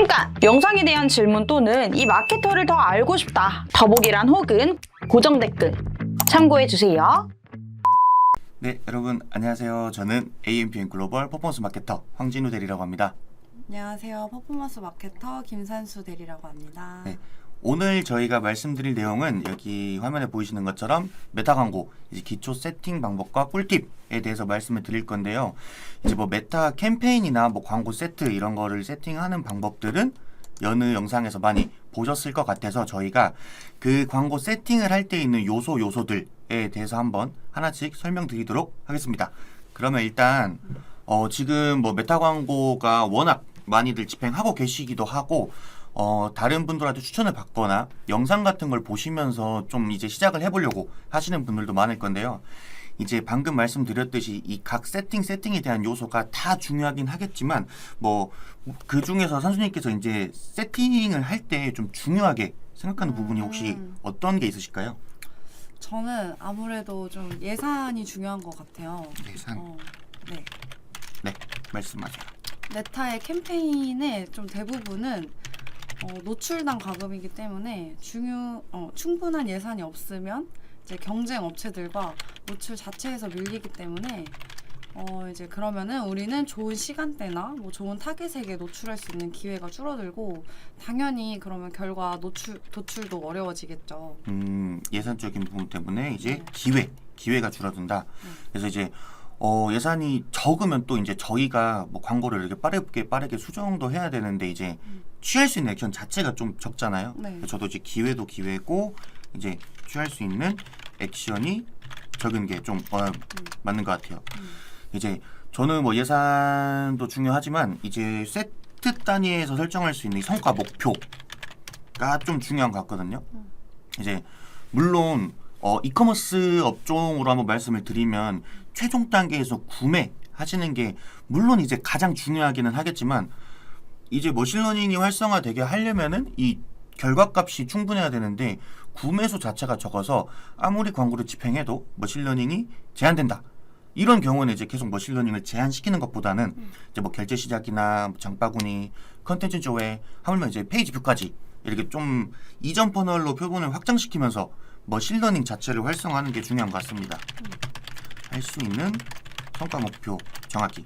잠깐! 영상에 대한 질문 또는 이 마케터를 더 알고 싶다. 더보기란 혹은 고정 댓글 참고해주세요. 네, 여러분 안녕하세요. 저는 AMPN 글로벌 퍼포먼스 마케터 황진우 대리라고 합니다. 안녕하세요. 퍼포먼스 마케터 김산수 대리라고 합니다. 네, 오늘 저희가 말씀드릴 내용은 여기 화면에 보이시는 것처럼 메타 광고 이제 기초 세팅 방법과 꿀팁에 대해서 말씀을 드릴 건데요. 이제 뭐 메타 캠페인이나 뭐 광고 세트 이런 거를 세팅하는 방법들은 여느 영상에서 많이 보셨을 것 같아서 저희가 그 광고 세팅을 할 때 있는 요소들에 대해서 한번 하나씩 설명드리도록 하겠습니다. 그러면 일단 지금 뭐 메타 광고가 워낙 많이들 집행하고 계시기도 하고 다른 분들한테 추천을 받거나 영상 같은 걸 보시면서 좀 이제 시작을 해보려고 하시는 분들도 많을 건데요. 이제 방금 말씀드렸듯이 이 각 세팅에 대한 요소가 다 중요하긴 하겠지만 뭐 그 중에서 선수님께서 이제 세팅을 할 때 좀 중요하게 생각하는 부분이 혹시 어떤 게 있으실까요? 저는 아무래도 좀 예산이 중요한 것 같아요. 예산? 네. 네, 말씀하세요. 메타의 캠페인의 좀 대부분은 노출당 과금이기 때문에 충분한 예산이 없으면 이제 경쟁 업체들과 노출 자체에서 밀리기 때문에 이제 그러면은 우리는 좋은 시간대나 뭐 좋은 타겟에게 노출할 수 있는 기회가 줄어들고 당연히 그러면 결과 도출도 어려워지겠죠. 예산적인 부분 때문에 이제 기회가 줄어든다. 그래서 이제 예산이 적으면 또 이제 저희가 뭐 광고를 이렇게 빠르게 수정도 해야 되는데 이제 취할 수 있는 액션 자체가 좀 적잖아요. 네. 저도 이제 기회도 기회고 이제 취할 수 있는 액션이 적은 게 좀 맞는 것 같아요. 이제 저는 뭐 예산도 중요하지만 이제 세트 단위에서 설정할 수 있는 이 성과 목표가 좀 중요한 것 같거든요. 이제 물론 이커머스 업종으로 한번 말씀을 드리면 최종 단계에서 구매하시는 게 물론 이제 가장 중요하기는 하겠지만 이제 머신러닝이 활성화되게 하려면은 이 결과값이 충분해야 되는데 구매수 자체가 적어서 아무리 광고를 집행해도 머신러닝이 제한된다. 이런 경우는 이제 계속 머신러닝을 제한시키는 것보다는 이제 뭐 결제 시작이나 뭐 장바구니, 컨텐츠 조회, 하물며 이제 페이지 뷰까지 이렇게 좀 이전 퍼널로 표본을 확장시키면서 머신러닝 자체를 활성화하는 게 중요한 것 같습니다. 할 수 있는 성과 목표 정확히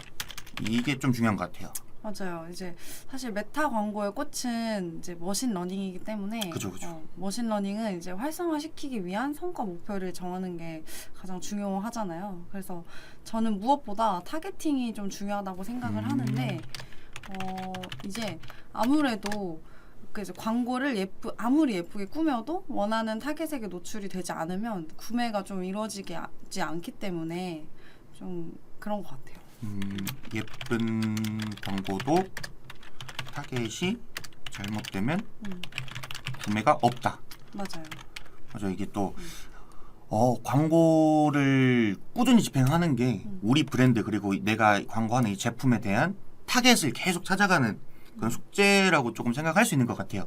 이게 좀 중요한 것 같아요. 맞아요. 이제 사실 메타 광고의 꽃은 이제 머신러닝이기 때문에 그죠. 머신러닝은 이제 활성화시키기 위한 성과 목표를 정하는 게 가장 중요하잖아요. 그래서 저는 무엇보다 타겟팅이 좀 중요하다고 생각을 하는데 이제 아무래도 이제 광고를 아무리 예쁘게 꾸며도 원하는 타겟에게 노출이 되지 않으면 구매가 좀 이루어지지 않기 때문에 좀 그런 것 같아요. 예쁜 광고도 타겟이 잘못되면 구매가 없다. 맞아요. 맞아. 이게 또 광고를 꾸준히 집행하는 게 우리 브랜드 그리고 내가 광고하는 이 제품에 대한 타겟을 계속 찾아가는 그런 숙제라고 조금 생각할 수 있는 것 같아요.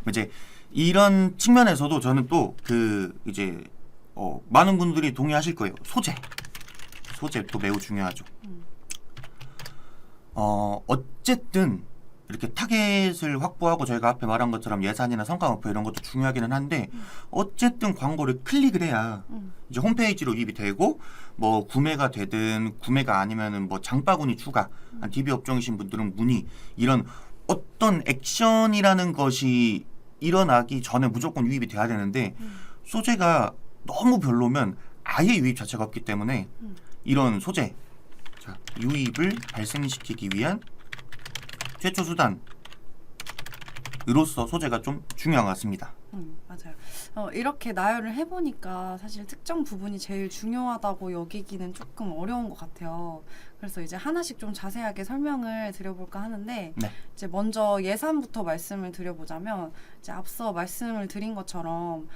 이제 이런 측면에서도 저는 또 이제 많은 분들이 동의하실 거예요. 소재도 매우 중요하죠. 어쨌든 이렇게 타겟을 확보하고 저희가 앞에 말한 것처럼 예산이나 성과 목표 이런 것도 중요하기는 한데 어쨌든 광고를 클릭을 해야 이제 홈페이지로 유입이 되고 뭐 구매가 되든 구매가 아니면은 뭐 장바구니 추가, DB 업종이신 분들은 문의 이런 어떤 액션이라는 것이 일어나기 전에 무조건 유입이 돼야 되는데 소재가 너무 별로면 아예 유입 자체가 없기 때문에 이런 소재 유입을 발생시키기 위한 최초 수단으로서 소재가 좀 중요한 것 같습니다. 맞아요. 이렇게 나열을 해보니까 사실 특정 부분이 제일 중요하다고 여기기는 조금 어려운 것 같아요. 그래서 이제 하나씩 좀 자세하게 설명을 드려볼까 하는데 네. 이제 먼저 예산부터 말씀을 드려보자면 이제 앞서 말씀을 드린 것처럼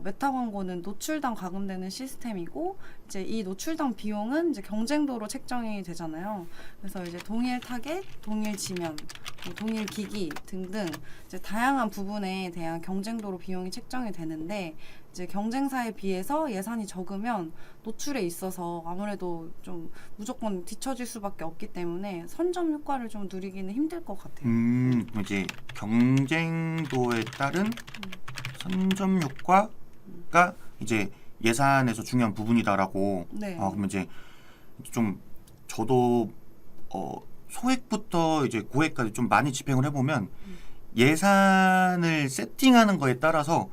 메타 광고는 노출당 과금되는 시스템이고 이제 이 노출당 비용은 이제 경쟁도로 책정이 되잖아요. 그래서 이제 동일 타겟, 동일 지면, 뭐 동일 기기 등등 이제 다양한 부분에 대한 경쟁도로 비용이 책정이 되는데 이제 경쟁사에 비해서 예산이 적으면 노출에 있어서 아무래도 좀 무조건 뒤처질 수밖에 없기 때문에 선점 효과를 좀 누리기는 힘들 것 같아요. 이제 경쟁도에 따른 선점 효과가 이제 예산에서 중요한 부분이다라고. 네. 그러면 이제 좀 저도 소액부터 이제 고액까지 좀 많이 집행을 해보면 예산을 세팅하는 거에 따라서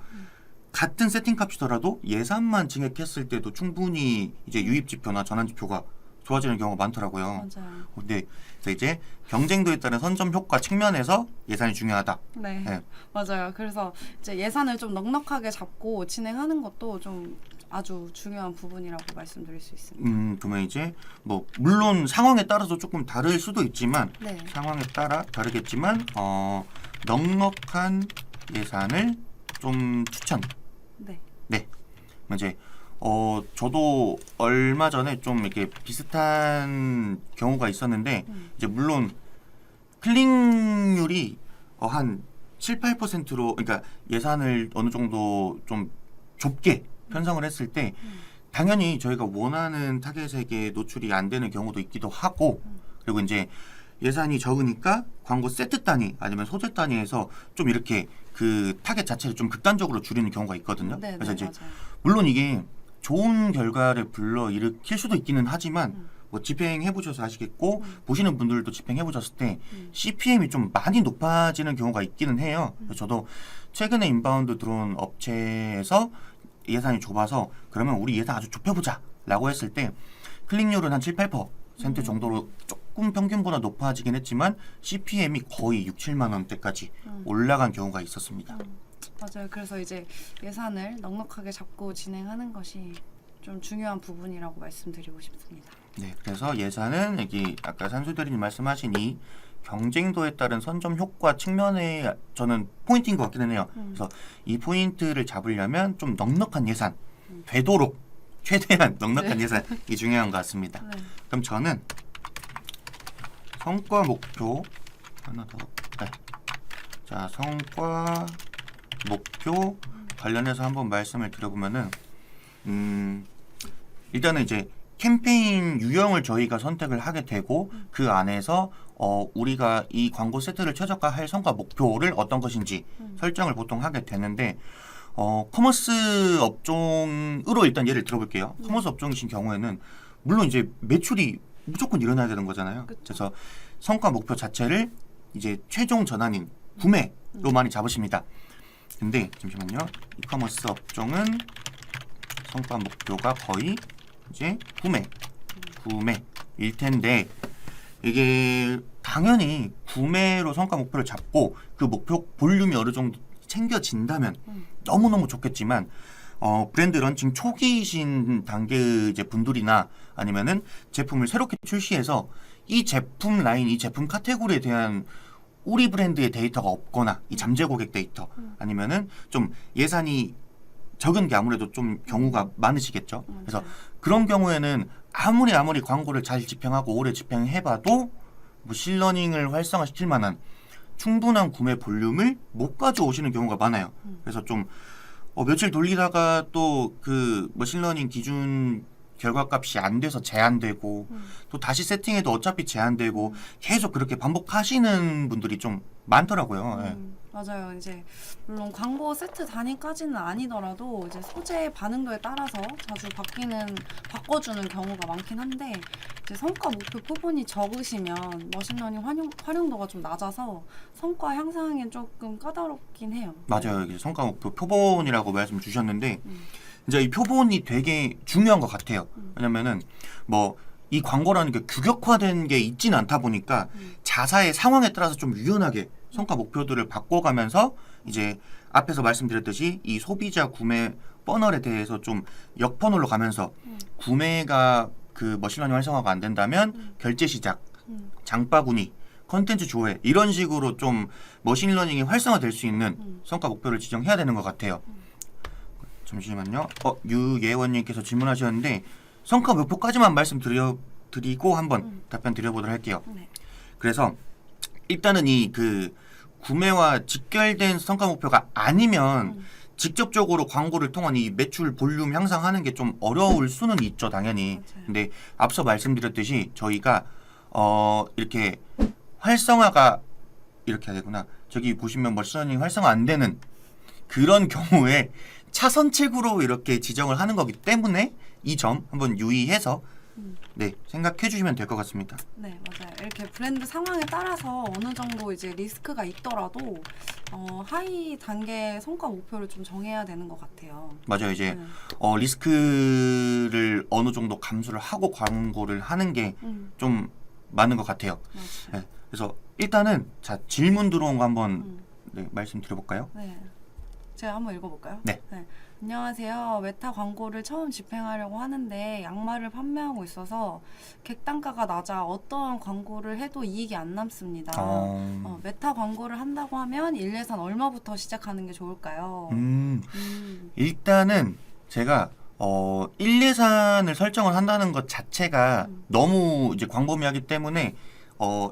같은 세팅 값이더라도 예산만 증액했을 때도 충분히 이제 유입 지표나 전환 지표가 좋아지는 경우가 많더라고요. 맞아요. 근데 그래서 이제 경쟁도에 따른 선점 효과 측면에서 예산이 중요하다. 네. 네. 맞아요. 그래서 이제 예산을 좀 넉넉하게 잡고 진행하는 것도 좀 아주 중요한 부분이라고 말씀드릴 수 있습니다. 그러면 이제 뭐 물론 상황에 따라서 조금 다를 수도 있지만 네. 상황에 따라 다르겠지만 넉넉한 예산을 좀 추천. 네. 네. 이제 저도 얼마 전에 좀 이렇게 비슷한 경우가 있었는데 이제 물론 클릭률이 한 7, 8%로 그러니까 예산을 어느 정도 좀 좁게 편성을 했을 때 당연히 저희가 원하는 타겟에게 노출이 안 되는 경우도 있기도 하고 그리고 이제 예산이 적으니까 광고 세트 단위 아니면 소재 단위에서 좀 이렇게 그 타겟 자체를 좀 극단적으로 줄이는 경우가 있거든요. 네, 그래서 이제 맞아요. 물론 이게 좋은 결과를 불러일으킬 수도 있기는 하지만 뭐 집행해 보셔서 아시겠고 보시는 분들도 집행해 보셨을 때 CPM이 좀 많이 높아지는 경우가 있기는 해요. 그래서 저도 최근에 인바운드 들어온 업체에서 예산이 좁아서 그러면 우리 예산 아주 좁혀보자 라고 했을 때 클릭률은 한 7, 8% 정도로 조금 평균보다 높아지긴 했지만 CPM이 거의 6, 7만 원대까지 올라간 경우가 있었습니다. 맞아요. 그래서 이제 예산을 넉넉하게 잡고 진행하는 것이 좀 중요한 부분이라고 말씀드리고 싶습니다. 네, 그래서 예산은 여기 아까 산수대리님 말씀하신 이 경쟁도에 따른 선점 효과 측면에 저는 포인트인 것 같기는 해요. 그래서 이 포인트를 잡으려면 좀 넉넉한 예산, 되도록 최대한 넉넉한 네. 예산이 중요한 것 같습니다. 네. 그럼 저는 성과 목표 하나 더. 네. 자, 성과 목표 관련해서 한번 말씀을 드려보면은 일단은 이제 캠페인 유형을 저희가 선택을 하게 되고 그 안에서 우리가 이 광고 세트를 최적화할 성과 목표를 어떤 것인지 설정을 보통 하게 되는데 커머스 업종으로 일단 예를 들어볼게요. 커머스 업종이신 경우에는 물론 이제 매출이 무조건 일어나야 되는 거잖아요. 그쵸. 그래서 성과 목표 자체를 이제 최종 전환인 구매로 많이 잡으십니다. 근데 잠시만요. 이커머스 업종은 성과 목표가 거의 이제 구매일 텐데 이게 당연히 구매로 성과 목표를 잡고 그 목표 볼륨이 어느 정도 챙겨진다면 너무너무 좋겠지만 브랜드 런칭 초기이신 단계 이제 분들이나 아니면은 제품을 새롭게 출시해서 이 제품 라인, 이 제품 카테고리에 대한 우리 브랜드의 데이터가 없거나 이 잠재 고객 데이터 아니면은 좀 예산이 적은 게 아무래도 좀 경우가 많으시겠죠. 그래서 그런 경우에는 아무리 광고를 잘 집행하고 오래 집행해봐도 머신러닝을 활성화시킬 만한 충분한 구매 볼륨을 못 가져오시는 경우가 많아요. 그래서 좀 며칠 돌리다가 또 그 머신러닝 기준 결과값이 안 돼서 제한되고 또 다시 세팅해도 어차피 제한되고 계속 그렇게 반복하시는 분들이 좀 많더라고요. 예. 맞아요. 이제 물론 광고 세트 단위까지는 아니더라도 이제 소재 반응도에 따라서 자주 바꿔주는 경우가 많긴 한데 이제 성과 목표 표본이 적으시면 머신러닝 활용도가 좀 낮아서 성과 향상에 조금 까다롭긴 해요. 맞아요. 이제 성과 목표 표본이라고 말씀 주셨는데 이제 이 표본이 되게 중요한 것 같아요. 왜냐면은 뭐 이 광고라는 게 규격화된 게 있지는 않다 보니까 자사의 상황에 따라서 좀 유연하게 성과 목표들을 바꿔가면서 이제 앞에서 말씀드렸듯이 이 소비자 구매 퍼널에 대해서 좀 역퍼널로 가면서 구매가 그 머신러닝 활성화가 안 된다면 결제 시작, 장바구니, 컨텐츠 조회 이런 식으로 좀 머신러닝이 활성화될 수 있는 성과 목표를 지정해야 되는 것 같아요. 잠시만요. 유예원님께서 질문하셨는데 성과 목표까지만 말씀드리고 한번 답변 드려보도록 할게요. 네. 그래서 일단은 이 그 구매와 직결된 성과 목표가 아니면 직접적으로 광고를 통한 이 매출 볼륨 향상하는 게 좀 어려울 수는 있죠, 당연히. 맞아요. 근데 앞서 말씀드렸듯이 저희가 이렇게 활성화가 이렇게 해야 되구나. 저기 보시면 머신러닝 활성화 안 되는 그런 경우에 차선책으로 이렇게 지정을 하는 거기 때문에 이 점 한번 유의해서 네, 생각해 주시면 될 것 같습니다. 네, 맞아요. 이렇게 브랜드 상황에 따라서 어느 정도 이제 리스크가 있더라도 하이 단계 성과 목표를 좀 정해야 되는 것 같아요. 맞아요. 이제 네. 리스크를 어느 정도 감수를 하고 광고를 하는 게 좀 많은 것 같아요. 맞아요. 네, 그래서 일단은 자 질문 들어온 거 한번 네, 말씀드려볼까요? 네. 제가 한번 읽어볼까요? 네. 안녕하세요. 메타 광고를 처음 집행하려고 하는데 양말을 판매하고 있어서 객단가가 낮아 어떤 광고를 해도 이익이 안 남습니다. 메타 광고를 한다고 하면 일예산 얼마부터 시작하는 게 좋을까요? 일단은 제가 1예산을 설정을 한다는 것 자체가 너무 이제 광범위하기 때문에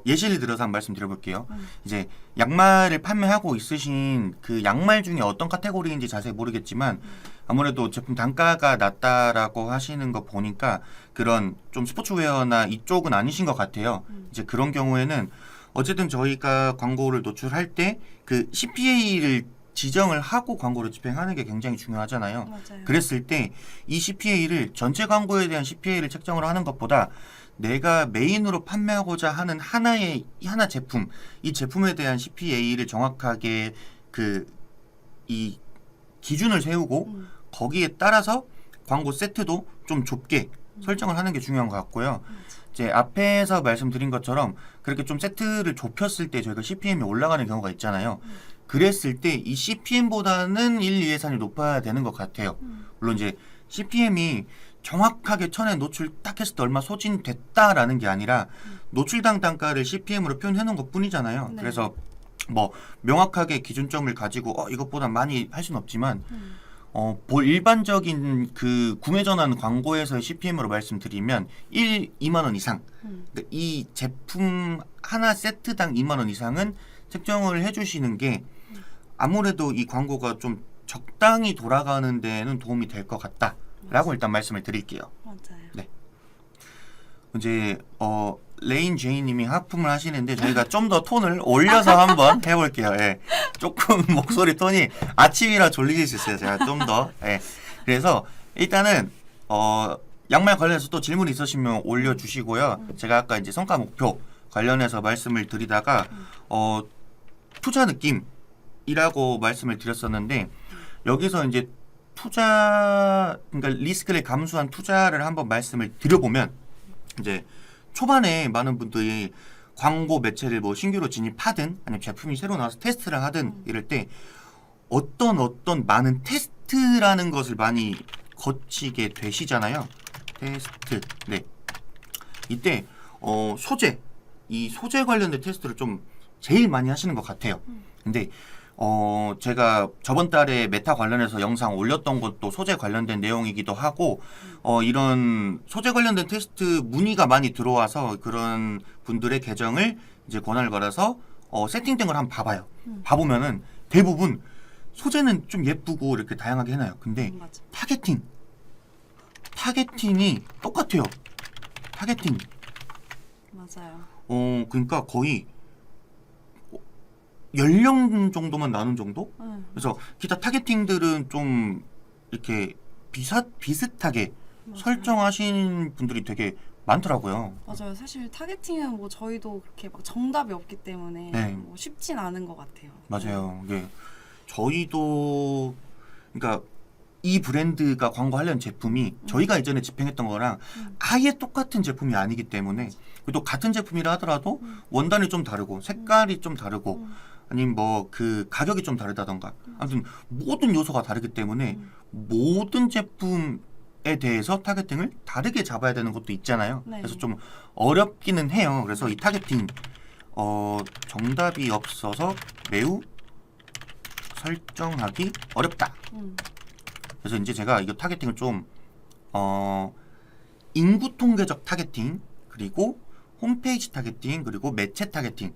예시를 들어서 한번 말씀드려볼게요. 이제 양말을 판매하고 있으신 그 양말 중에 어떤 카테고리인지 자세히 모르겠지만 아무래도 제품 단가가 낮다라고 하시는 거 보니까 그런 좀 스포츠웨어나 이쪽은 아니신 것 같아요. 이제 그런 경우에는 어쨌든 저희가 광고를 노출할 때 그 CPA를 지정을 하고 광고를 집행하는 게 굉장히 중요하잖아요. 맞아요. 그랬을 때 이 CPA를 전체 광고에 대한 CPA를 책정을 하는 것보다 내가 메인으로 판매하고자 하는 하나 제품, 이 제품에 대한 CPA를 정확하게 이 기준을 세우고 거기에 따라서 광고 세트도 좀 좁게 설정을 하는 게 중요한 것 같고요. 이제 앞에서 말씀드린 것처럼 그렇게 좀 세트를 좁혔을 때 저희가 CPM이 올라가는 경우가 있잖아요. 그랬을 때 이 CPM보다는 1, 2예산이 높아야 되는 것 같아요. 물론 이제 CPM이 정확하게 천에 노출 딱 했을 때 얼마 소진됐다라는 게 아니라 노출당 단가를 CPM으로 표현해 놓은 것 뿐이잖아요. 네. 그래서 뭐 명확하게 기준점을 가지고 이것보다 많이 할 수는 없지만 일반적인 그 구매 전환 광고에서의 CPM으로 말씀드리면 2만 원 이상. 그러니까 이 제품 하나 세트당 2만 원 이상은 책정을 해주시는 게 아무래도 이 광고가 좀 적당히 돌아가는 데는 도움이 될 것 같다라고 일단 말씀을 드릴게요. 맞아요. 네. 이제 레인 제이님이 하품을 하시는데 저희가 좀 더 톤을 올려서 한번 해볼게요. 예. 조금 목소리 톤이 아침이라 졸리실 수 있어요. 제가 좀 더. 예. 그래서 일단은 양말 관련해서 또 질문 있으시면 올려주시고요. 제가 아까 이제 성과 목표 관련해서 말씀을 드리다가 투자 느낌이라고 말씀을 드렸었는데 여기서 이제 그러니까 리스크를 감수한 투자를 한번 말씀을 드려보면 이제 초반에 많은 분들이 광고 매체를 뭐 신규로 진입하든 아니면 제품이 새로 나와서 테스트를 하든 이럴 때 어떤 많은 테스트라는 것을 많이 거치게 되시잖아요. 테스트. 네. 이때 이 소재 관련된 테스트를 좀 제일 많이 하시는 것 같아요. 근데 제가 저번 달에 메타 관련해서 영상 올렸던 것도 소재 관련된 내용이기도 하고 이런 소재 관련된 테스트 문의가 많이 들어와서 그런 분들의 계정을 이제 권한을 걸어서 세팅된 걸 한번 봐봐요. 봐보면은 대부분 소재는 좀 예쁘고 이렇게 다양하게 해놔요. 근데 맞아. 타겟팅이 똑같아요. 타겟팅. 맞아요. 그러니까 거의 연령 정도만 나눈 정도? 그래서 기타 타겟팅들은 좀 이렇게 비슷하게 맞아요. 설정하신 분들이 되게 많더라고요. 맞아요. 사실 타겟팅은 뭐 저희도 그렇게 막 정답이 없기 때문에 네. 뭐 쉽진 않은 것 같아요. 맞아요. 이게 저희도 그러니까 이 브랜드가 광고하려는 제품이 저희가 이전에 집행했던 거랑 아예 똑같은 제품이 아니기 때문에 또 같은 제품이라 하더라도 원단이 좀 다르고 색깔이 좀 다르고 아니면 뭐 그 가격이 좀 다르다던가 아무튼 모든 요소가 다르기 때문에 모든 제품에 대해서 타겟팅을 다르게 잡아야 되는 것도 있잖아요. 네. 그래서 좀 어렵기는 해요. 그래서 이 타겟팅 정답이 없어서 매우 설정하기 어렵다. 그래서 이제 제가 이거 타겟팅을 좀 인구 통계적 타겟팅 그리고 홈페이지 타겟팅 그리고 매체 타겟팅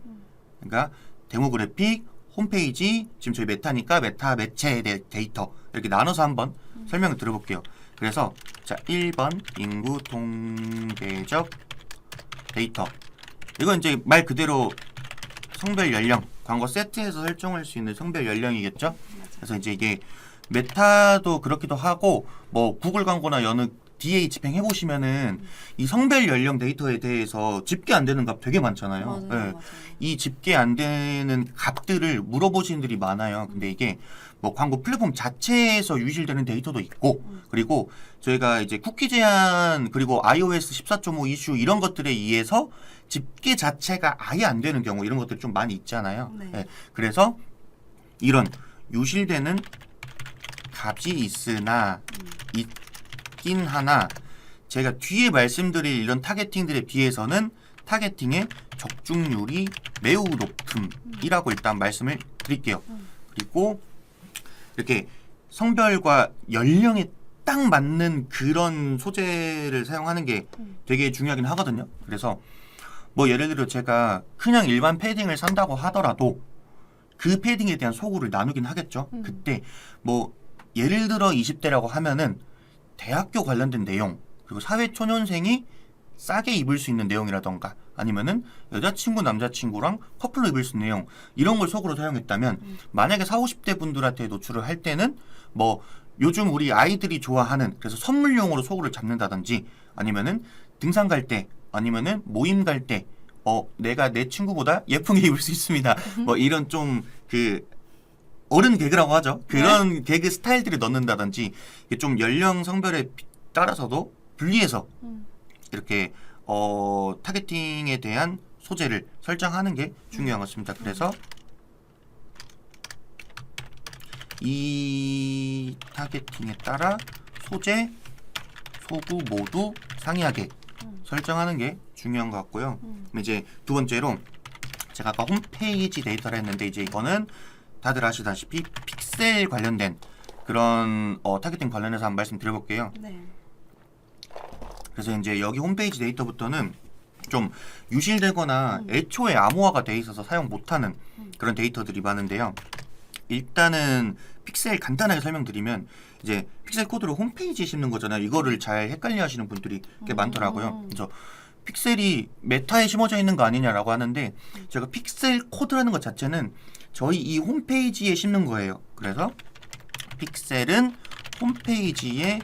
그러니까 데모그래픽, 홈페이지, 지금 저희 메타니까 메타 매체의 데이터 이렇게 나눠서 한번 설명을 드려볼게요. 그래서 자 1번 인구 통계적 데이터, 이건 이제 말 그대로 성별 연령, 광고 세트에서 설정할 수 있는 성별 연령이겠죠. 그래서 이제 이게 메타도 그렇기도 하고 뭐 구글 광고나 여느 DA 집행해 보시면은 이 성별 연령 데이터에 대해서 집계 안 되는 값 되게 많잖아요. 맞아요, 예. 맞아요. 이 집계 안 되는 값들을 물어보시는 분들이 많아요. 근데 이게 뭐 광고 플랫폼 자체에서 유실되는 데이터도 있고, 그리고 저희가 이제 쿠키 제한, 그리고 iOS 14.5 이슈 이런 것들에 의해서 집계 자체가 아예 안 되는 경우, 이런 것들이 좀 많이 있잖아요. 네. 예. 그래서 이런 유실되는 값이 있으나 있긴 하나, 제가 뒤에 말씀드릴 이런 타겟팅들에 비해서는 타겟팅의 적중률이 매우 높음이라고 일단 말씀을 드릴게요. 그리고 이렇게 성별과 연령에 딱 맞는 그런 소재를 사용하는 게 되게 중요하긴 하거든요. 그래서 뭐 예를 들어 제가 그냥 일반 패딩을 산다고 하더라도 그 패딩에 대한 소구를 나누긴 하겠죠. 그때 뭐 예를 들어 20대라고 하면은 대학교 관련된 내용, 그리고 사회초년생이 싸게 입을 수 있는 내용이라던가, 아니면은 여자친구 남자친구랑 커플로 입을 수 있는 내용, 이런 걸 속으로 사용했다면 만약에 40, 50대 분들한테 노출을 할 때는 뭐 요즘 우리 아이들이 좋아하는, 그래서 선물용으로 속으로 잡는다든지, 아니면은 등산 갈 때, 아니면은 모임 갈 때 내가 내 친구보다 예쁘게 입을 수 있습니다. 뭐 이런 좀 그 어른 개그라고 하죠. 그런 개그 스타일들을 넣는다든지, 이게 좀 연령 성별에 따라서도 분리해서 이렇게 타겟팅에 대한 소재를 설정하는 게 중요한 것 같습니다. 그래서 이 타겟팅에 따라 소재, 소구 모두 상이하게 설정하는 게 중요한 것 같고요. 그럼 이제 두 번째로 제가 아까 홈페이지 데이터를 했는데, 이제 이거는 다들 아시다시피 픽셀 관련된 그런 타겟팅 관련해서 한번 말씀드려볼게요. 네. 그래서 이제 여기 홈페이지 데이터부터는 좀 유실되거나 애초에 암호화가 돼 있어서 사용 못하는 그런 데이터들이 많은데요. 일단은 픽셀 간단하게 설명드리면, 이제 픽셀 코드를 홈페이지에 씹는 거잖아요. 이거를 잘 헷갈려 하시는 분들이 꽤 많더라고요. 그래서 픽셀이 메타에 심어져 있는 거 아니냐라고 하는데, 제가 픽셀 코드라는 것 자체는 저희 이 홈페이지에 심는 거예요. 그래서 픽셀은 홈페이지에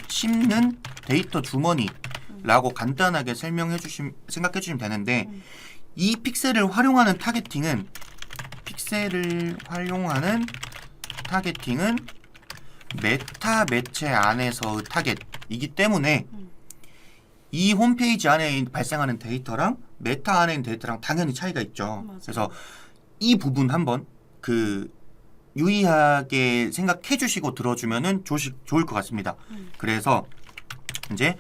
심는 데이터 주머니라고 간단하게 생각해 주시면 되는데, 이 픽셀을 활용하는 타겟팅은 메타 매체 안에서의 타겟이기 때문에 이 홈페이지 안에 발생하는 데이터랑 메타 안에 있는 데이터랑 당연히 차이가 있죠. 맞아요. 그래서 이 부분 한번 유의하게 생각해 주시고 들어주면은 좋을 것 같습니다. 그래서 이제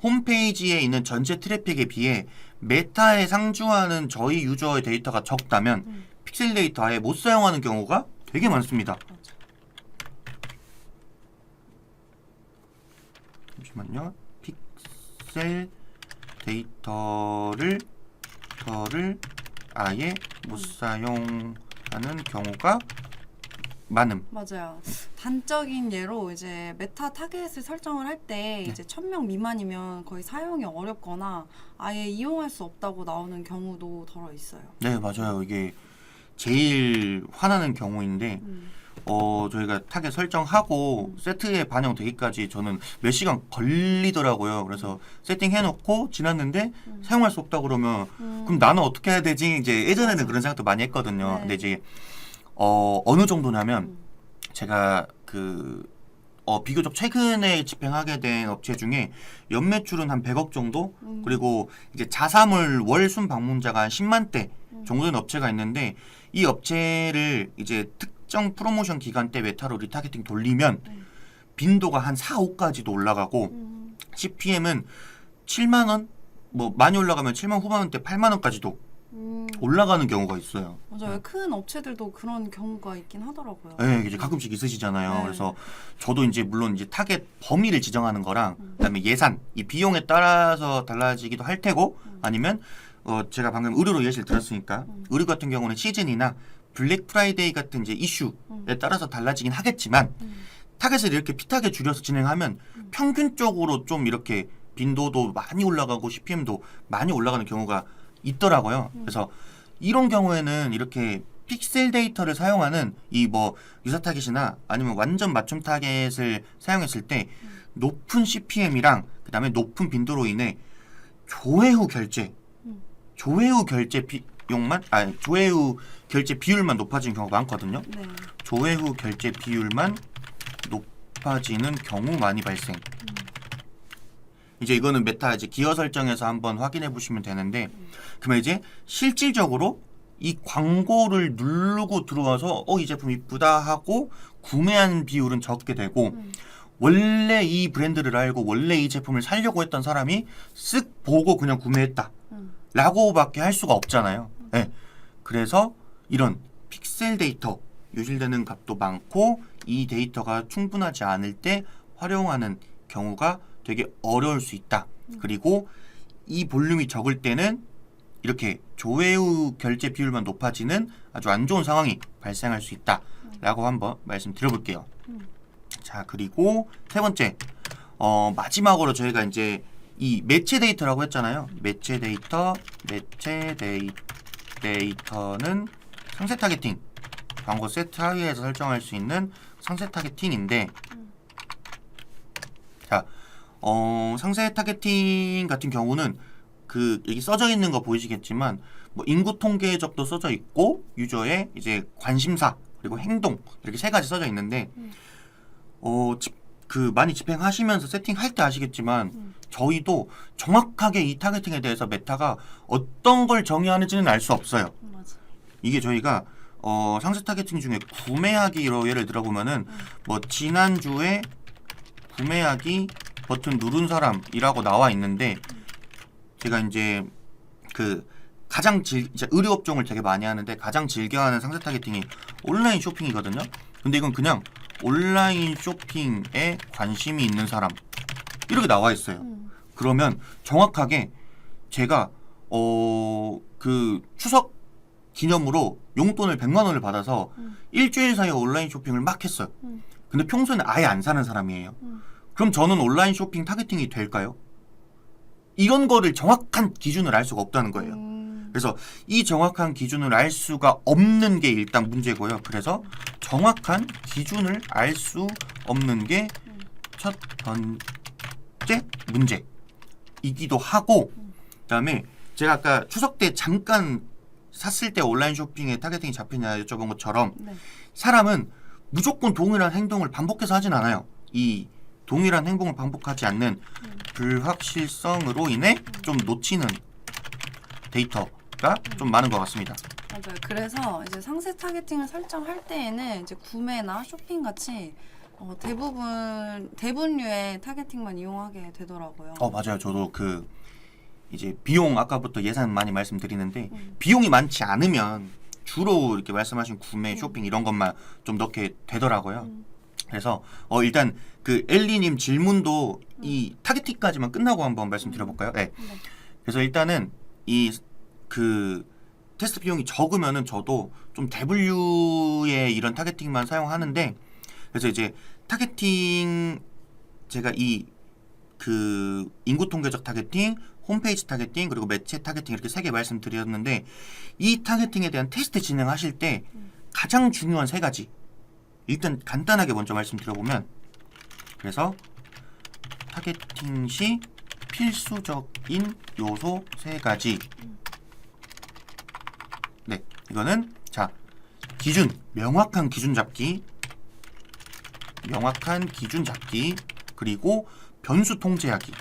홈페이지에 있는 전체 트래픽에 비해 메타에 상주하는 저희 유저의 데이터가 적다면 픽셀 데이터 아예 못 사용하는 경우가 되게 많습니다. 잠시만요. 픽셀 데이터를 아예 못 사용하는 경우가 많음. 맞아요. 단적인 예로 이제 메타 타겟을 설정을 할 때 이제 1000명 미만이면 거의 사용이 어렵거나 아예 이용할 수 없다고 나오는 경우도 덜어 있어요. 네, 맞아요. 이게 제일 화나는 경우인데 저희가 타겟 설정하고 세트에 반영되기까지 저는 몇 시간 걸리더라고요. 그래서 세팅해놓고 지났는데 사용할 수 없다 그러면 그럼 나는 어떻게 해야 되지? 이제 예전에는 그런 생각도 많이 했거든요. 네. 근데 이제 어느 정도냐면 제가 비교적 최근에 집행하게 된 업체 중에 연매출은 한 100억 정도, 그리고 이제 자사물 월 순 방문자가 한 10만 대 정도의 업체가 있는데, 이 업체를 이제 특정 프로모션 기간 때 메타로 리타겟팅 돌리면 빈도가 한 4, 5까지도 올라가고 CPM은 7만 원, 뭐 많이 올라가면 7만 후반대 8만 원까지도 올라가는 경우가 있어요. 맞아요. 큰 업체들도 그런 경우가 있긴 하더라고요. 네, 이제 가끔씩 있으시잖아요. 네. 그래서 저도 이제 물론 이제 타겟 범위를 지정하는 거랑 그다음에 예산, 이 비용에 따라서 달라지기도 할 테고, 아니면 제가 방금 의류로 예시를 들었으니까 의류 같은 경우는 시즌이나 블랙 프라이데이 같은 이제 이슈에 따라서 달라지긴 하겠지만 타겟을 이렇게 핏하게 줄여서 진행하면 평균적으로 좀 이렇게 빈도도 많이 올라가고 CPM도 많이 올라가는 경우가 있더라고요. 그래서 이런 경우에는 이렇게 픽셀 데이터를 사용하는 이 뭐 유사 타겟이나 아니면 완전 맞춤 타겟을 사용했을 때 높은 CPM이랑 그다음에 높은 빈도로 인해 조회 후 결제 비용만 조회 후 결제 비율만 높아지는 경우가 많거든요. 네. 조회 후 결제 비율만 높아지는 경우 많이 발생. 이제 이거는 메타 이제 기어 설정에서 한번 확인해 보시면 되는데, 그러면 이제 실질적으로 이 광고를 누르고 들어와서 이 제품 이쁘다 하고 구매하는 비율은 적게 되고, 원래 이 브랜드를 알고 원래 이 제품을 사려고 했던 사람이 쓱 보고 그냥 구매했다 라고밖에 할 수가 없잖아요. 네. 그래서 이런 픽셀 데이터 유실되는 값도 많고 이 데이터가 충분하지 않을 때 활용하는 경우가 되게 어려울 수 있다. 그리고 이 볼륨이 적을 때는 이렇게 조회 후 결제 비율만 높아지는 아주 안 좋은 상황이 발생할 수 있다 라고 한번 말씀드려볼게요. 자, 그리고 세 번째, 마지막으로 저희가 이제 이 매체 데이터라고 했잖아요. 매체 데이터는 상세 타겟팅, 광고 세트 하위에서 설정할 수 있는 상세 타겟팅인데, 자, 상세 타겟팅 같은 경우는 그 여기 써져 있는 거 보이시겠지만 뭐 인구 통계적도 써져 있고 유저의 이제 관심사 그리고 행동 이렇게 세 가지 써져 있는데 그 많이 집행하시면서 세팅할 때 아시겠지만 저희도 정확하게 이 타겟팅에 대해서 메타가 어떤 걸 정의하는지는 알 수 없어요. 맞아. 이게 저희가 상세 타겟팅 중에 구매하기로 예를 들어보면은 뭐 지난주에 구매하기 버튼 누른 사람이라고 나와 있는데, 제가 이제 그 가장 이제 의류 업종을 되게 많이 하는데 가장 즐겨하는 상세 타겟팅이 온라인 쇼핑이거든요. 근데 이건 그냥 온라인 쇼핑에 관심이 있는 사람 이렇게 나와 있어요. 그러면 정확하게 제가 그 추석 기념으로 용돈을 100만 원을 받아서 일주일 사이에 온라인 쇼핑을 막 했어요. 근데 평소에는 아예 안 사는 사람이에요. 그럼 저는 온라인 쇼핑 타겟팅이 될까요? 이런 거를 정확한 기준을 알 수가 없다는 거예요. 그래서 이 정확한 기준을 알 수가 없는 게 일단 문제고요. 그래서 정확한 기준을 알 수 없는 게 첫 번째 문제이기도 하고, 그다음에 제가 아까 추석 때 잠깐 샀을 때 온라인 쇼핑에 타겟팅이 잡히냐 여쭤본 것처럼 네. 사람은 무조건 동일한 행동을 반복해서 하진 않아요. 이 동일한 행동을 반복하지 않는 불확실성으로 인해 좀 놓치는 데이터가 좀 많은 것 같습니다. 맞아요. 그래서 이제 상세 타겟팅을 설정할 때에는 이제 구매나 쇼핑 같이 대분류의 타겟팅만 이용하게 되더라고요. 맞아요. 저도 그 이제 비용 아까부터 예산 많이 말씀드리는데 비용이 많지 않으면 주로 이렇게 말씀하신 구매, 쇼핑 이런 것만 좀 넣게 되더라고요. 그래서 일단 그 엘리님 질문도 이 타겟팅까지만 끝나고 한번 말씀드려볼까요? 네. 그래서 일단은 이 그 테스트 비용이 적으면은 저도 좀 대분류의 이런 타겟팅만 사용하는데, 그래서 이제 타겟팅 제가 이 그 인구 통계적 타겟팅, 홈페이지 타겟팅 그리고 매체 타겟팅 이렇게 세 개 말씀드렸는데, 이 타겟팅에 대한 테스트 진행하실 때 가장 중요한 세 가지 일단 간단하게 먼저 말씀드려보면, 그래서 타겟팅 시 필수적인 요소 세 가지. 네, 이거는 자 기준, 명확한 기준 잡기, 그리고 변수 통제하기,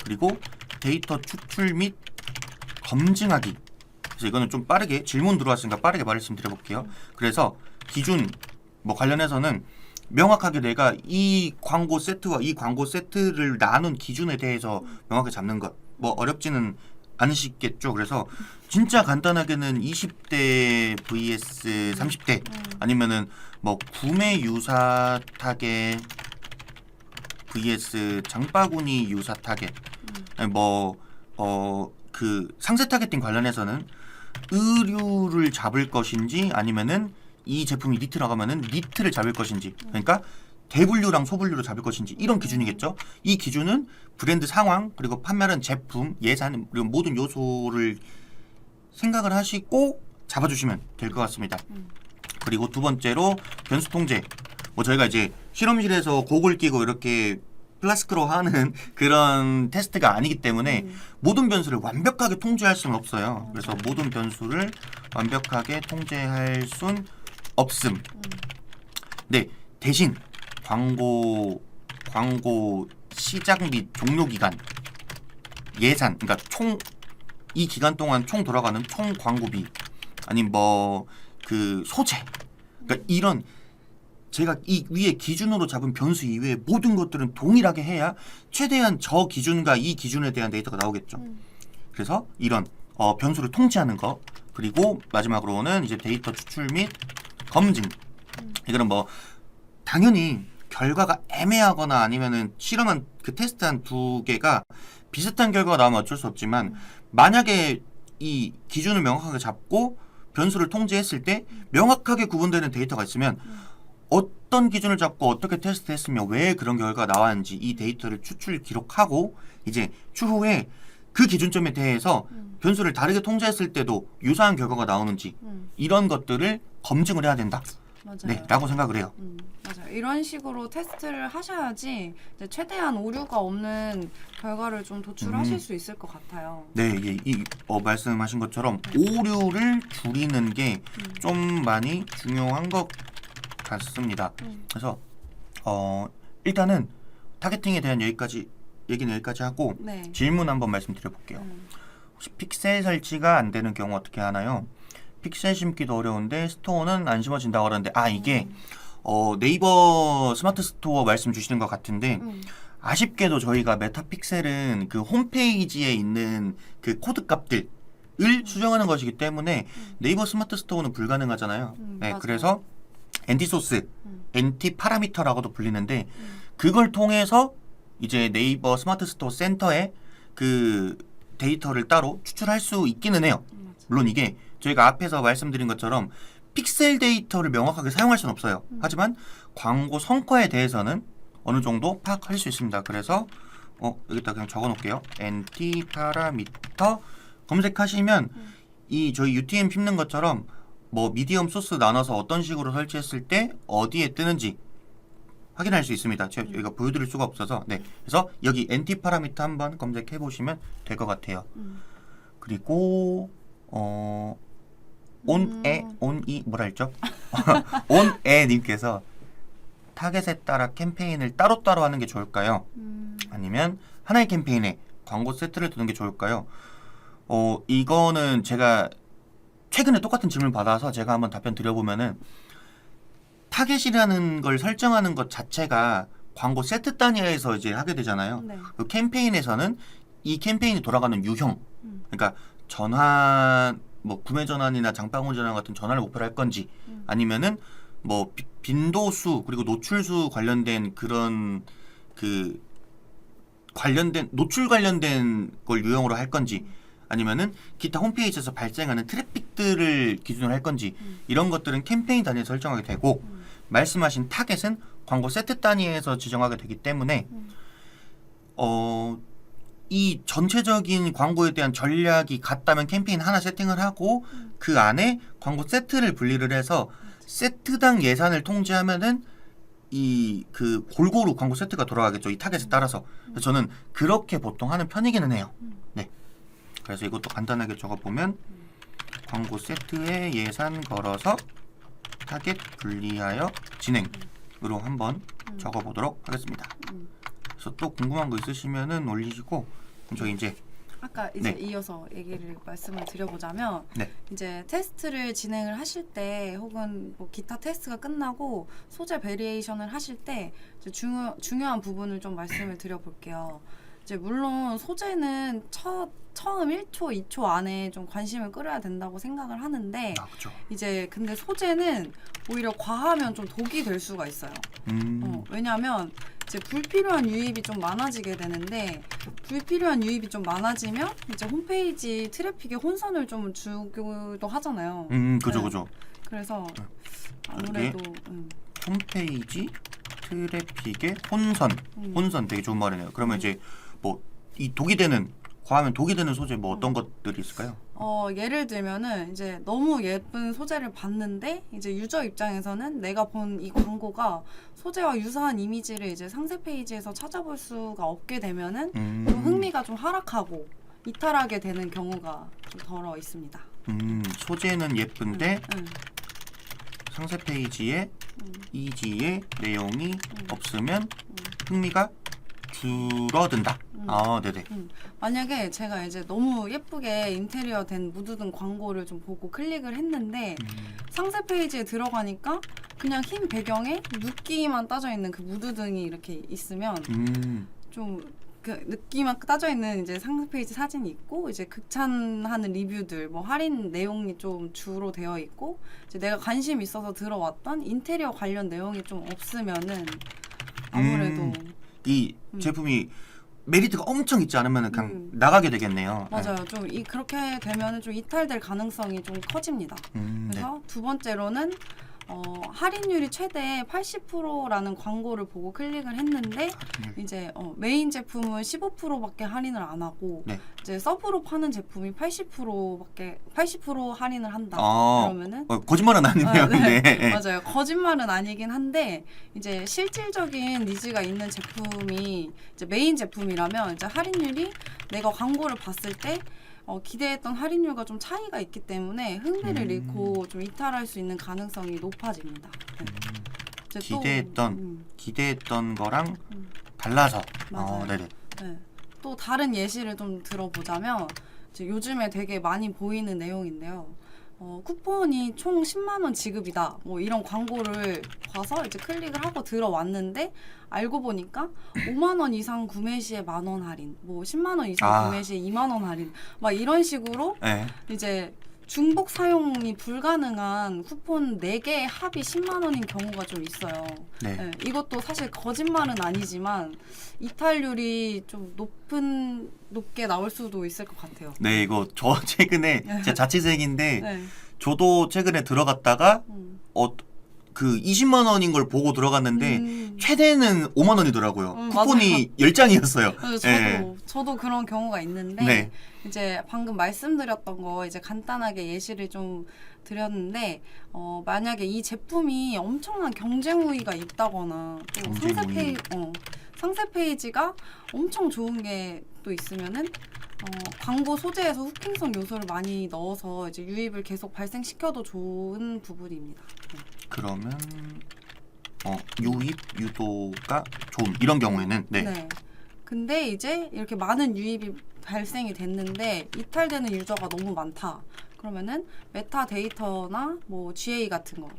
그리고 데이터 추출 및 검증하기. 그래서 이거는 좀 빠르게 질문 들어왔으니까 빠르게 말씀드려볼게요. 그래서 기준 뭐 관련해서는 명확하게 내가 이 광고 세트와 이 광고 세트를 나눈 기준에 대해서 명확하게 잡는 것 뭐 어렵지는 않으시겠죠. 그래서 진짜 간단하게는 20대 vs 30대 아니면은 뭐 구매 유사 타겟 vs 장바구니 유사 타겟, 아니 그 상세 타겟팅 관련해서는 의류를 잡을 것인지 아니면은 이 제품이 니트라고 하면은 니트를 잡을 것인지 그러니까 대분류랑 소분류를 잡을 것인지 이런 기준이겠죠. 이 기준은 브랜드 상황 그리고 판매하는 제품 예산 그리고 모든 요소를 생각을 하시고 잡아주시면 될 것 같습니다. 그리고 두 번째로 변수 통제. 뭐 저희가 이제 실험실에서 곡을 끼고 이렇게 플라스크로 하는 그런 테스트가 아니기 때문에 모든 변수를 완벽하게 통제할 수는 없어요. 그래서 모든 변수를 완벽하게 통제할 순 없음. 네, 대신 광고 시작 및 종료 기간 예산 그러니까 총 이 기간 동안 총 돌아가는 총 광고비 아니면 뭐 그 소재 그러니까 이런 제가 이 위에 기준으로 잡은 변수 이외의 모든 것들은 동일하게 해야 최대한 저 기준과 이 기준에 대한 데이터가 나오겠죠. 그래서 이런 변수를 통제하는 거 그리고 마지막으로는 이제 데이터 추출 및 검증. 이거는 뭐 당연히 결과가 애매하거나 아니면은 실험한 그 테스트한 두 개가 비슷한 결과가 나오면 어쩔 수 없지만 만약에 이 기준을 명확하게 잡고 변수를 통제했을 때 명확하게 구분되는 데이터가 있으면 어떤 기준을 잡고 어떻게 테스트했으며 왜 그런 결과가 나왔는지 이 데이터를 추출 기록하고 이제 추후에 그 기준점에 대해서 변수를 다르게 통제했을 때도 유사한 결과가 나오는지 이런 것들을 검증을 해야 된다. 맞아요. 네, 라고 생각을 해요. 맞아요. 이런 식으로 테스트를 하셔야지 이제 최대한 오류가 없는 결과를 좀 도출하실 수 있을 것 같아요. 네, 말씀하신 것처럼 오류를 줄이는 게 좀 많이 중요한 것 같습니다. 그래서 일단은 타겟팅에 대한 얘기는 여기까지 하고 네. 질문 한번 말씀드려볼게요. 혹시 픽셀 설치가 안 되는 경우 어떻게 하나요? 픽셀 심기도 어려운데 스토어는 안 심어진다고 하는데 이게 네이버 스마트 스토어 말씀 주시는 것 같은데 아쉽게도 저희가 메타픽셀은 그 홈페이지에 있는 그 코드 값들을 수정하는 것이기 때문에 네이버 스마트 스토어는 불가능하잖아요. 네, 맞아요. 그래서 엔티소스, 엔티파라미터라고도 불리는데 그걸 통해서 이제 네이버 스마트 스토어 센터에 그 데이터를 따로 추출할 수 있기는 해요. 물론 이게 저희가 앞에서 말씀드린 것처럼 픽셀 데이터를 명확하게 사용할 수는 없어요. 하지만 광고 성과에 대해서는 어느 정도 파악할 수 있습니다. 그래서 여기다 그냥 적어 놓을게요. NT 파라미터 검색하시면 이 저희 UTM 씹는 것처럼 뭐 미디엄 소스 나눠서 어떤 식으로 설치했을 때 어디에 뜨는지 확인할 수 있습니다. 제가 여기가 보여드릴 수가 없어서 그래서 여기 NT 파라미터 한번 검색해 보시면 될 것 같아요. 그리고 온이 뭐라 했죠? 온에 님께서 타겟에 따라 캠페인을 따로따로 하는 게 좋을까요? 아니면 하나의 캠페인에 광고 세트를 두는 게 좋을까요? 이거는 제가 최근에 똑같은 질문을 받아서 제가 한번 답변 드려보면은 타겟이라는 걸 설정하는 것 자체가 광고 세트 단위에서 이제 하게 되잖아요. 네. 그 캠페인에서는 이 캠페인이 돌아가는 유형, 그러니까 전환, 뭐 구매 전환이나 장바구니 전환 같은 전환을 목표로 할 건지, 아니면은 뭐 빈도수 그리고 노출수 관련된 그런 그 노출 관련된 걸 유형으로 할 건지, 아니면은 기타 홈페이지에서 발생하는 트래픽들을 기준으로 할 건지 이런 것들은 캠페인 단위에서 설정하게 되고 말씀하신 타겟은 광고 세트 단위에서 지정하게 되기 때문에 이 전체적인 광고에 대한 전략이 같다면 캠페인 하나 세팅을 하고 그 안에 광고 세트를 분리를 해서 세트당 예산을 통제하면은 이 그 골고루 광고 세트가 돌아가겠죠. 이 타겟에 따라서. 그래서 저는 그렇게 보통 하는 편이기는 해요. 네. 그래서 이것도 간단하게 적어보면 광고 세트에 예산 걸어서 타겟 분리하여 진행으로 한번 적어보도록 하겠습니다. 그래서 또 궁금한 거 있으시면은 올리시고 저 이제 아까 이제 이어서 말씀을 드려보자면 이제 테스트를 진행을 하실 때 혹은 뭐 기타 테스트가 끝나고 소재 베리에이션을 하실 때 이제 중요한 부분을 좀 말씀을 드려볼게요. 이제 물론 소재는 처음 1초, 2초 안에 좀 관심을 끌어야 된다고 생각을 하는데 그렇죠. 이제 근데 소재는 오히려 과하면 좀 독이 될 수가 있어요. 왜냐하면 이제 불필요한 유입이 좀 많아지게 되는데 불필요한 유입이 좀 많아지면 이제 홈페이지 트래픽에 혼선을 좀 주기도 하잖아요. 그죠, 네. 그죠. 그래서 아무래도 홈페이지 트래픽의 혼선 되게 좋은 말이네요. 그러면 이제 뭐 이 독이 되는 과하면 독이 되는 소재 뭐 어떤 것들이 있을까요? 예를 들면은 이제 너무 예쁜 소재를 봤는데 이제 유저 입장에서는 내가 본 이 광고가 소재와 유사한 이미지를 이제 상세 페이지에서 찾아볼 수가 없게 되면은 좀 흥미가 좀 하락하고 이탈하게 되는 경우가 좀 덜어 있습니다. 소재는 예쁜데 상세 페이지에 이지의 내용이 없으면 흥미가 줄어든다. 네네. 만약에 제가 이제 너무 예쁘게 인테리어 된 무드등 광고를 좀 보고 클릭을 했는데 상세 페이지에 들어가니까 그냥 흰 배경에 눕기만 따져 있는 그 무드등이 이렇게 있으면 좀 그 눕기만 따져 있는 이제 상세 페이지 사진이 있고 이제 극찬하는 리뷰들 뭐 할인 내용이 좀 주로 되어 있고 이제 내가 관심 있어서 들어왔던 인테리어 관련 내용이 좀 없으면은 아무래도 이 제품이 메리트가 엄청 있지 않으면 그냥 나가게 되겠네요. 맞아요. 좀 그렇게 되면 좀 이탈될 가능성이 좀 커집니다. 그래서 두 번째로는 할인율이 최대 80%라는 광고를 보고 클릭을 했는데 이제 메인 제품은 15%밖에 할인을 안 하고 이제 서브로 파는 제품이 80% 할인을 한다. 그러면은 거짓말은 아니네요. 네. 맞아요. 거짓말은 아니긴 한데 이제 실질적인 니즈가 있는 제품이 이제 메인 제품이라면 이제 할인율이 내가 광고를 봤을 때 기대했던 할인율과 좀 차이가 있기 때문에 흥미를 잃고 좀 이탈할 수 있는 가능성이 높아집니다. 네. 기대했던 거랑 달라서. 맞아요. 네네. 네. 또 다른 예시를 좀 들어보자면 이제 요즘에 되게 많이 보이는 내용인데요. 쿠폰이 총 10만 원 지급이다. 뭐 이런 광고를 봐서 이제 클릭을 하고 들어왔는데 알고 보니까 5만 원 이상 구매 시에 만 원 할인, 뭐 10만 원 이상 구매 시에 2만 원 할인, 막 이런 식으로 이제 중복 사용이 불가능한 쿠폰 4개의 합이 10만 원인 경우가 좀 있어요. 네, 이것도 사실 거짓말은 아니지만 이탈률이 좀 높게 나올 수도 있을 것 같아요. 네, 이거 저 최근에 제 자취생인데 저도 최근에 들어갔다가 그 20만 원인 걸 보고 들어갔는데 최대는 5만 원이더라고요. 쿠폰이 10장이었어요. 저도 그런 경우가 있는데 이제 방금 말씀드렸던 거 이제 간단하게 예시를 좀 드렸는데 만약에 이 제품이 엄청난 경쟁 우위가 있다거나 또 상세 페이지가 엄청 좋은 게 또 있으면은 광고 소재에서 후킹성 요소를 많이 넣어서 이제 유입을 계속 발생시켜도 좋은 부분입니다. 그러면 유입 유도가 좋은 이런 경우에는 근데 이제 이렇게 많은 유입이 발생이 됐는데 이탈되는 유저가 너무 많다. 그러면은 메타 데이터나 뭐 GA 같은 거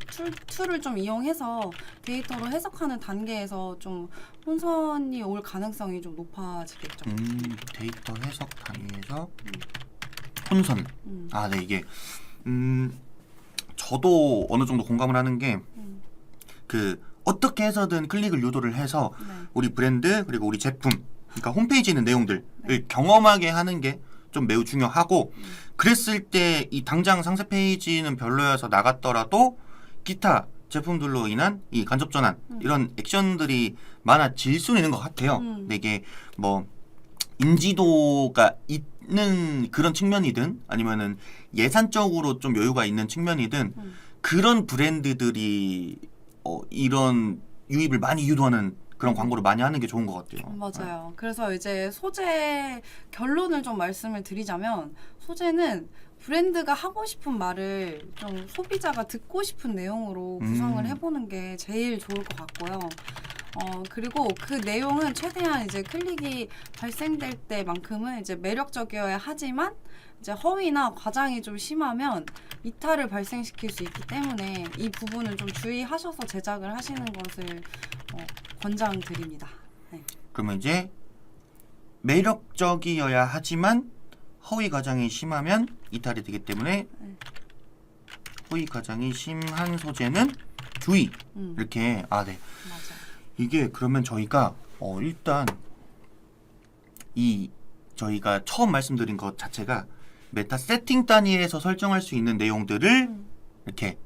툴을 좀 이용해서 데이터로 해석하는 단계에서 좀 혼선이 올 가능성이 좀 높아지겠죠. 데이터 해석 단위에서 혼선. 네, 이게 저도 어느 정도 공감을 하는 게 그 어떻게 해서든 클릭을 유도를 해서 우리 브랜드 그리고 우리 제품 그러니까 홈페이지에 있는 내용들을 경험하게 하는 게 좀 매우 중요하고 그랬을 때 이 당장 상세 페이지는 별로여서 나갔더라도 기타 제품들로 인한 이 간접 전환 이런 액션들이 많아질 수는 있는 것 같아요. 근데 이게 뭐 인지도가 있는 그런 측면이든 아니면은 예산적으로 좀 여유가 있는 측면이든 그런 브랜드들이 이런 유입을 많이 유도하는 그런 광고를 많이 하는 게 좋은 것 같아요. 맞아요. 그래서 이제 소재 결론을 좀 말씀을 드리자면 소재는 브랜드가 하고 싶은 말을 좀 소비자가 듣고 싶은 내용으로 구성을 해보는 게 제일 좋을 것 같고요. 그리고 그 내용은 최대한 이제 클릭이 발생될 때만큼은 이제 매력적이어야 하지만 이제 허위나 과장이 좀 심하면 이탈을 발생시킬 수 있기 때문에 이 부분은 좀 주의하셔서 제작을 하시는 것을 권장드립니다. 그러면 이제 매력적이어야 하지만 허위 과장이 심하면 이탈이 되기 때문에 허위 과장이 심한 소재는 주의. 이렇게 네. 맞아. 이게 그러면 저희가 일단 저희가 처음 말씀드린 것 자체가 메타 세팅 단위에서 설정할 수 있는 내용들을 이렇게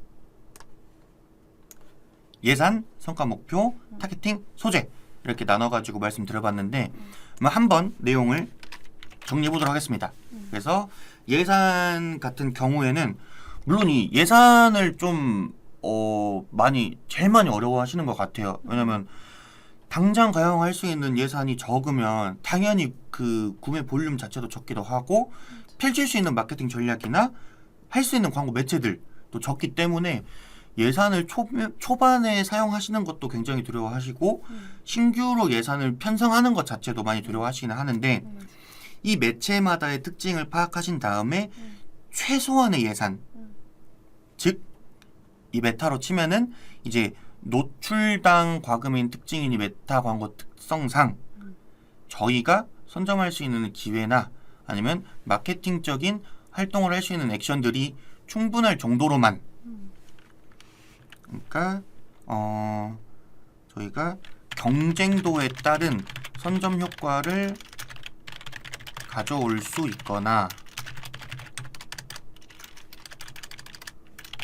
예산, 성과 목표, 타겟팅, 소재 이렇게 나눠가지고 말씀드려봤는데 한번 내용을 정리해 보도록 하겠습니다. 그래서 예산 같은 경우에는 물론 이 예산을 좀 제일 많이 어려워하시는 것 같아요. 왜냐면 당장 가용할 수 있는 예산이 적으면 당연히 그 구매 볼륨 자체도 적기도 하고 펼칠 수 있는 마케팅 전략이나 할 수 있는 광고 매체들도 적기 때문에 예산을 초반에 사용하시는 것도 굉장히 두려워하시고 신규로 예산을 편성하는 것 자체도 많이 두려워하시긴 하는데 이 매체마다의 특징을 파악하신 다음에 최소한의 예산, 즉 이 메타로 치면은 이제 노출당 과금인 특징인 이 메타 광고 특성상 저희가 선점할 수 있는 기회나 아니면 마케팅적인 활동을 할 수 있는 액션들이 충분할 정도로만, 그러니까 저희가 경쟁도에 따른 선점 효과를 가져올 수 있거나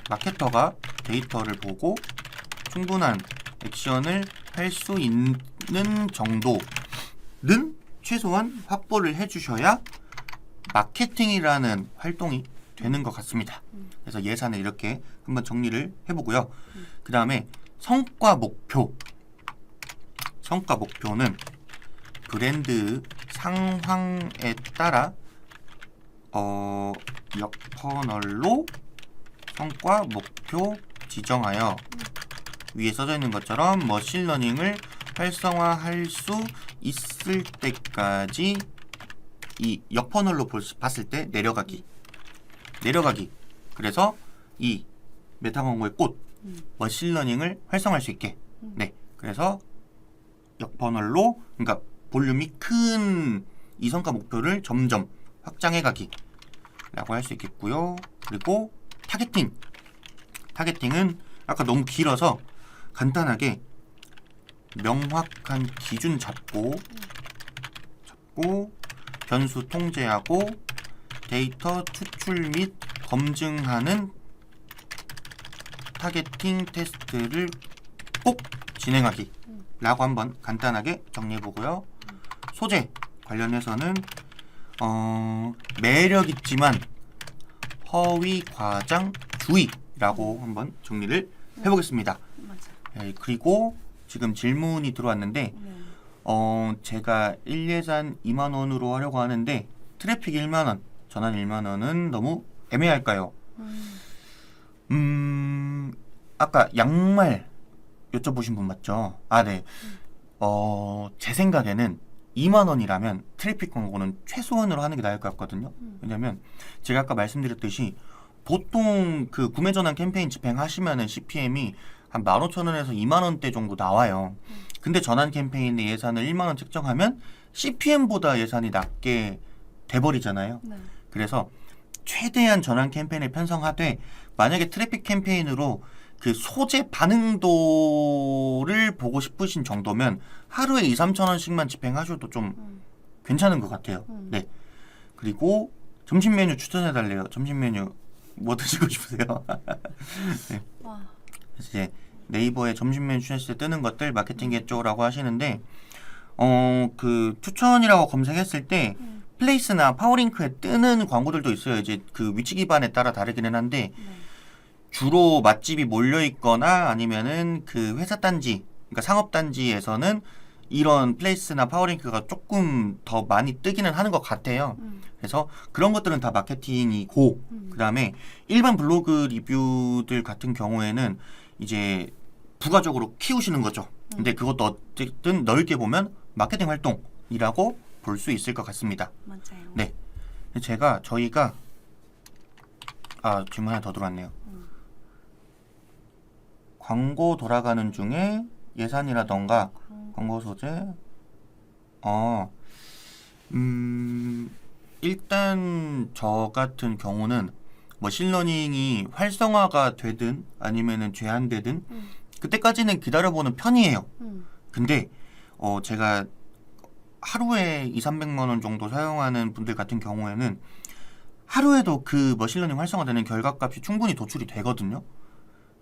마케터가 데이터를 보고 충분한 액션을 할 수 있는 정도는 최소한 확보를 해주셔야 마케팅이라는 활동이 되는 것 같습니다. 그래서 예산을 이렇게 한번 정리를 해보고요. 그 다음에 성과 목표. 성과 목표는 브랜드 상황에 따라 역퍼널로 성과 목표 지정하여 위에 써져 있는 것처럼 머신러닝을 활성화할 수 있을 때까지 이 역퍼널로 봤을 때 내려가기. 그래서 이 메타 광고의 꽃 머신러닝을 활성화할 수 있게. 네. 그래서 역퍼널로, 그러니까 볼륨이 큰 이 성과 목표를 점점 확장해가기 라고 할 수 있겠고요. 그리고 타겟팅은 아까 너무 길어서 간단하게 명확한 기준 잡고 변수 통제하고 데이터 추출 및 검증하는 타겟팅 테스트를 꼭 진행하기 라고 한번 간단하게 정리해보고요. 소재 관련해서는 매력 있지만 허위 과장 주의라고 한번 정리를 해보겠습니다. 네, 그리고 지금 질문이 들어왔는데 제가 1예산 2만원으로 하려고 하는데 트래픽 1만원, 전환 1만원은 너무 애매할까요? 아까 양말 여쭤보신 분 맞죠? 네. 제 생각에는 2만원이라면 트래픽 광고는 최소한으로 하는 게 나을 것 같거든요. 왜냐면 제가 아까 말씀드렸듯이 보통 그 구매 전환 캠페인 집행하시면은 CPM이 한 15,000원에서 2만원대 정도 나와요. 근데 전환 캠페인의 예산을 1만원 책정하면 CPM보다 예산이 낮게 돼버리잖아요. 네. 그래서 최대한 전환 캠페인을 편성하되 만약에 트래픽 캠페인으로 그 소재 반응도를 보고 싶으신 정도면 하루에 2-3천원씩만 집행하셔도 좀 괜찮은 것 같아요. 네. 그리고 점심 메뉴 추천해달래요. 점심 메뉴 뭐 드시고 싶으세요? 네. 그래서 이제 네이버에 점심 메뉴 추천했을 때 뜨는 것들 마케팅겠죠라고 하시는데 그 추천이라고 검색했을 때 플레이스나 파워링크에 뜨는 광고들도 있어요. 이제 그 위치 기반에 따라 다르기는 한데 주로 맛집이 몰려 있거나 아니면은 그 회사 단지, 그러니까 상업 단지에서는 이런 플레이스나 파워링크가 조금 더 많이 뜨기는 하는 것 같아요. 그래서 그런 것들은 다 마케팅이고, 그 다음에 일반 블로그 리뷰들 같은 경우에는 이제 부가적으로 키우시는 거죠. 근데 그것도 어쨌든 넓게 보면 마케팅 활동이라고 볼 수 있을 것 같습니다. 맞아요. 네. 저희가 질문 하나 더 들어왔네요. 광고 돌아가는 중에 예산이라던가 광고 소재 일단 저 같은 경우는 머신러닝이 활성화가 되든 아니면은 제한되든 그때까지는 기다려보는 편이에요. 근데 제가 하루에 200~300만 원 정도 사용하는 분들 같은 경우에는 하루에도 그 머신러닝 활성화되는 결과값이 충분히 도출이 되거든요.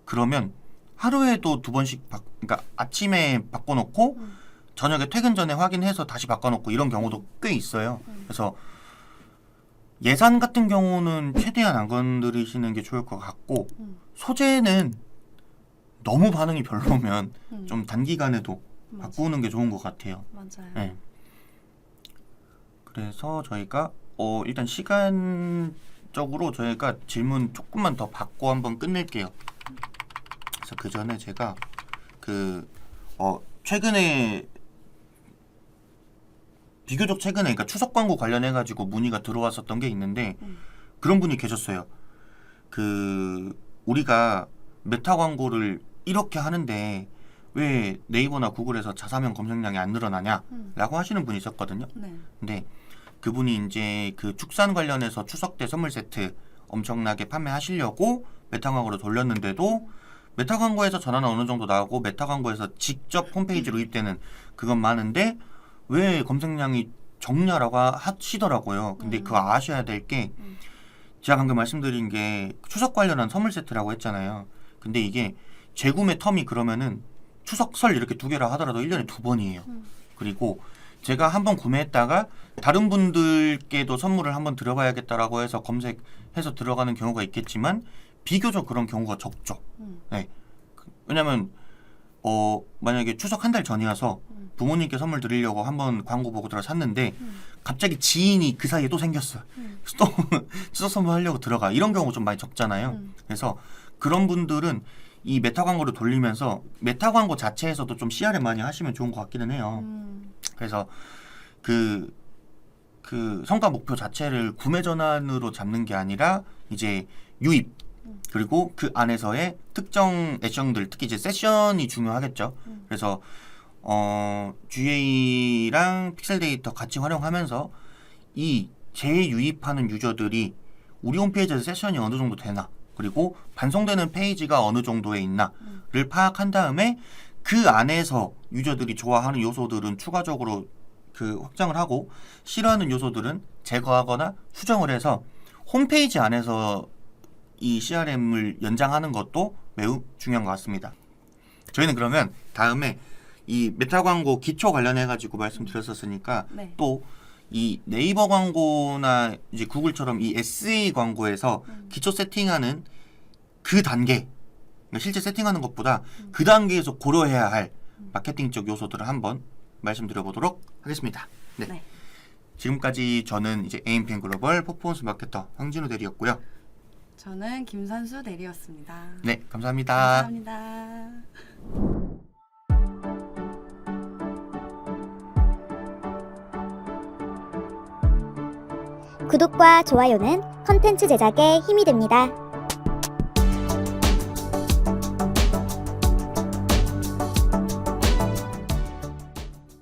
그러면 하루에도 2번씩 그러니까 아침에 바꿔놓고 저녁에 퇴근 전에 확인해서 다시 바꿔놓고 이런 경우도 꽤 있어요. 그래서 예산 같은 경우는 최대한 안 건드리시는 게 좋을 것 같고 소재는 너무 반응이 별로면 좀 단기간에도 바꾸는 게 좋은 것 같아요. 맞아요. 네. 그래서 저희가 일단 시간적으로 저희가 질문 조금만 더 받고 한번 끝낼게요. 그래서 그 전에 제가 최근에 비교적 최근에 그러니까 추석 광고 관련해 가지고 문의가 들어왔었던 게 있는데 그런 분이 계셨어요. 우리가 메타 광고를 이렇게 하는데 왜 네이버나 구글에서 자사면 검색량이 안 늘어나냐라고 하시는 분이 있었거든요. 네. 근데 그분이 이제 그 축산 관련해서 추석 때 선물 세트 엄청나게 판매하시려고 메타 광고로 돌렸는데도 메타 광고에서 전화는 어느 정도 나오고 메타 광고에서 직접 홈페이지로 입되는 그건 많은데 왜 검색량이 적냐라고 하시더라고요. 근데 그거 아셔야 될 게 제가 방금 말씀드린 게 추석 관련한 선물 세트라고 했잖아요. 근데 이게 재구매 텀이 그러면은 추석 설 이렇게 2개라 하더라도 1년에 2번이에요. 그리고 제가 한번 구매했다가 다른 분들께도 선물을 한번 드려봐야겠다라고 해서 검색해서 들어가는 경우가 있겠지만 비교적 그런 경우가 적죠. 네. 왜냐면 만약에 추석 한 달 전이어서 부모님께 선물 드리려고 한번 광고 보고 들어 샀는데 갑자기 지인이 그 사이에 또 생겼어요. 그래서 또 추석 선물 하려고 들어가. 이런 경우 좀 많이 적잖아요. 그래서 그런 분들은 이 메타 광고를 돌리면서 메타 광고 자체에서도 좀 CRM 많이 하시면 좋은 것 같기는 해요. 그래서 그 성과 목표 자체를 구매 전환으로 잡는 게 아니라 이제 유입 그리고 그 안에서의 특정 액션들 특히 이제 세션이 중요하겠죠. 그래서 GA랑 픽셀 데이터 같이 활용하면서 이 재유입하는 유저들이 우리 홈페이지에서 세션이 어느 정도 되나 그리고 반송되는 페이지가 어느 정도에 있나를 파악한 다음에 그 안에서 유저들이 좋아하는 요소들은 추가적으로 확장을 하고 싫어하는 요소들은 제거하거나 수정을 해서 홈페이지 안에서 이 CRM을 연장하는 것도 매우 중요한 것 같습니다. 저희는 그러면 다음에 이 메타 광고 기초 관련해 가지고 말씀드렸었으니까 네. 또 이 네이버 광고나 이제 구글처럼 이 SA 광고에서 기초 세팅하는 그 단계, 그러니까 실제 세팅하는 것보다 그 단계에서 고려해야 할 마케팅적 요소들을 한번 말씀드려보도록 하겠습니다. 네. 네. 지금까지 저는 이제 AMPM 글로벌 퍼포먼스 마케터 황진우 대리였고요. 저는 김선수 대리였습니다. 네, 감사합니다. 감사합니다. 구독과 좋아요는 컨텐츠 제작에 힘이 됩니다.